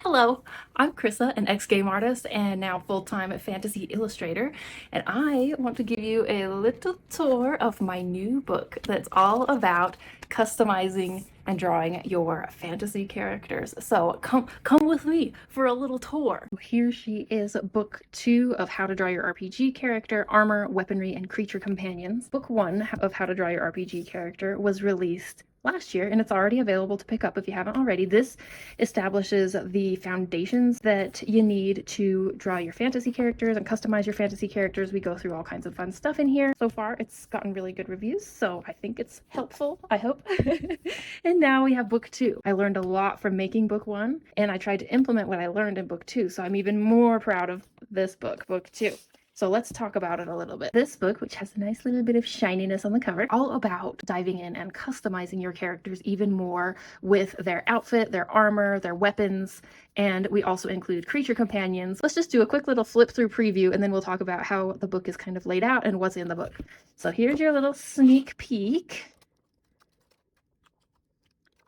Hello, I'm Krissa, an ex-game artist and now full-time fantasy illustrator, and I want to give you a little tour of my new book that's all about customizing and drawing your fantasy characters. So come with me for a little tour. Here she is, book 2 of How to Draw Your RPG Character, Armor, Weaponry, and Creature Companions. Book 1 of How to Draw Your RPG Character was released last year, and it's already available to pick up if you haven't already. This establishes the foundations that you need to draw your fantasy characters and customize your fantasy characters. We go through all kinds of fun stuff in here. So far, it's gotten really good reviews, so I think it's helpful, I hope. And now we have book 2. I learned a lot from making book 1, and I tried to implement what I learned in book 2, so I'm even more proud of this book, book 2. So let's talk about it a little bit. This book, which has a nice little bit of shininess on the cover, all about diving in and customizing your characters even more with their outfit, their armor, their weapons, and we also include creature companions. Let's just do a quick little flip through preview, and then we'll talk about how the book is kind of laid out and what's in the book. So here's your little sneak peek.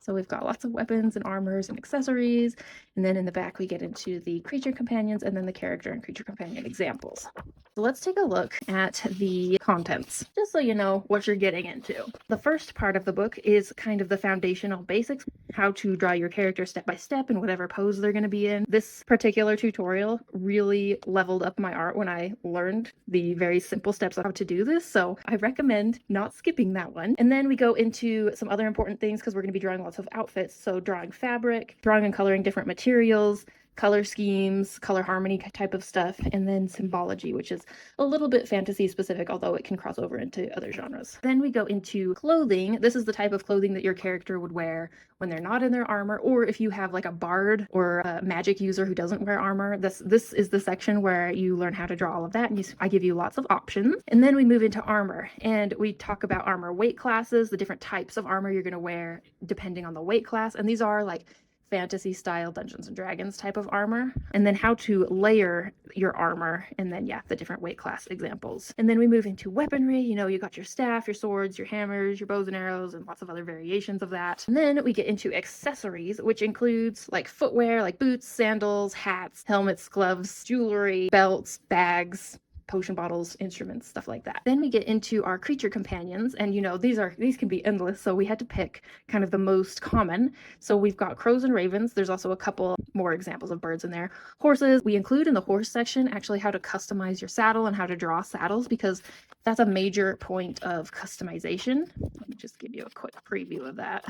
So we've got lots of weapons and armors and accessories. And then in the back, we get into the creature companions and then the character and creature companion examples. So let's take a look at the contents, just so you know what you're getting into. The first part of the book is kind of the foundational basics, how to draw your character step by step in whatever pose they're going to be in. This particular tutorial really leveled up my art when I learned the very simple steps of how to do this. So I recommend not skipping that one. And then we go into some other important things because we're going to be drawing lots of outfits. So drawing fabric, drawing and coloring different materials, color schemes, color harmony type of stuff, and then symbology, which is a little bit fantasy specific, although it can cross over into other genres. Then we go into clothing. This is the type of clothing that your character would wear when they're not in their armor, or if you have like a bard or a magic user who doesn't wear armor. This is the section where you learn how to draw all of that, and I give you lots of options. And then we move into armor, and we talk about armor weight classes, the different types of armor you're going to wear depending on the weight class, and these are like fantasy style Dungeons and Dragons type of armor, and then how to layer your armor, and then the different weight class examples. And then we move into weaponry. You got your staff, your swords, your hammers, your bows and arrows, and lots of other variations of that. And then we get into accessories, which includes like footwear, like boots, sandals, hats, helmets, gloves, jewelry, belts, bags, potion bottles, instruments, stuff like that. Then we get into our creature companions, and these can be endless, so we had to pick kind of the most common. So we've got crows and ravens. There's also a couple more examples of birds in there. Horses. We include in the horse section actually how to customize your saddle and how to draw saddles, because that's a major point of customization. Let me just give you a quick preview of that.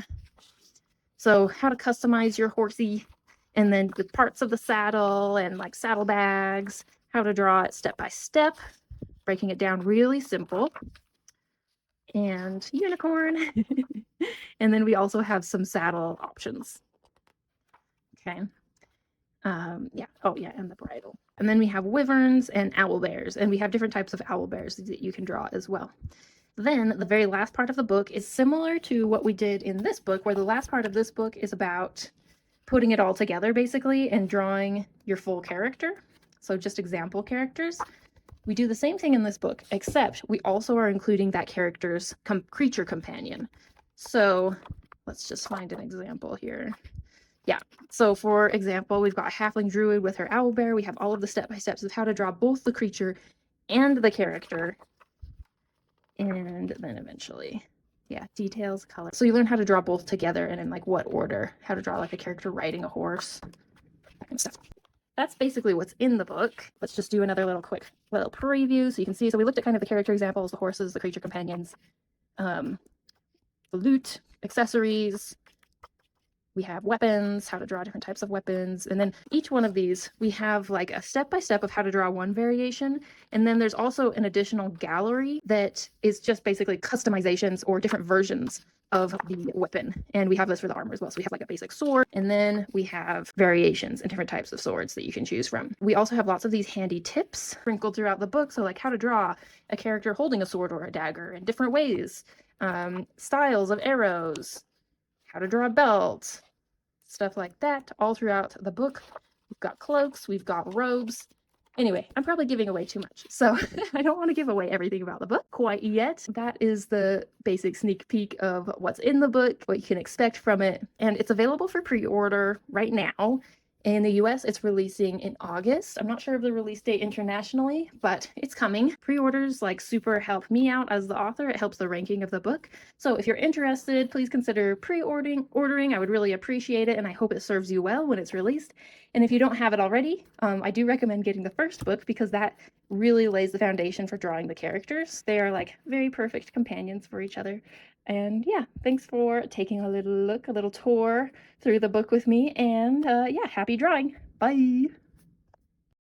So how to customize your horsey, and then with parts of the saddle and like saddlebags, how to draw it step by step, breaking it down really simple. And unicorn. And then we also have some saddle options. Okay. And the bridle. And then we have wyverns and owl bears, and we have different types of owl bears that you can draw as well. Then the very last part of the book is similar to what we did in this book, where the last part of this book is about putting it all together basically and drawing your full character. So just example characters. We do the same thing in this book, except we also are including that character's creature companion. So let's just find an example here. So for example, we've got a halfling druid with her owl bear. We have all of the step-by-steps of how to draw both the creature and the character. And then eventually, details, color. So you learn how to draw both together and in like what order, how to draw like a character riding a horse, that kind of stuff. That's basically what's in the book. Let's just do another quick little preview so you can see. So we looked at kind of the character examples, the horses, the creature companions, the loot, accessories. We have weapons, how to draw different types of weapons. And then each one of these, we have like a step-by-step of how to draw one variation. And then there's also an additional gallery that is just basically customizations or different versions of the weapon. And we have this for the armor as well. So we have like a basic sword, and then we have variations and different types of swords that you can choose from. We also have lots of these handy tips sprinkled throughout the book. So like how to draw a character holding a sword or a dagger in different ways, styles of arrows, how to draw a belt, stuff like that, all throughout the book. We've got cloaks, we've got robes. Anyway, I'm probably giving away too much, so I don't want to give away everything about the book quite yet. That is the basic sneak peek of what's in the book, what you can expect from it, and it's available for pre-order right now. In the US, it's releasing in August. I'm not sure of the release date internationally, but it's coming. Pre-orders like super help me out as the author. It helps the ranking of the book. So if you're interested, please consider ordering. I would really appreciate it, and I hope it serves you well when it's released. And if you don't have it already, I do recommend getting the first book because that really lays the foundation for drawing the characters. They are like very perfect companions for each other. And yeah, thanks for taking a little tour through the book with me. And yeah, happy drawing. Bye.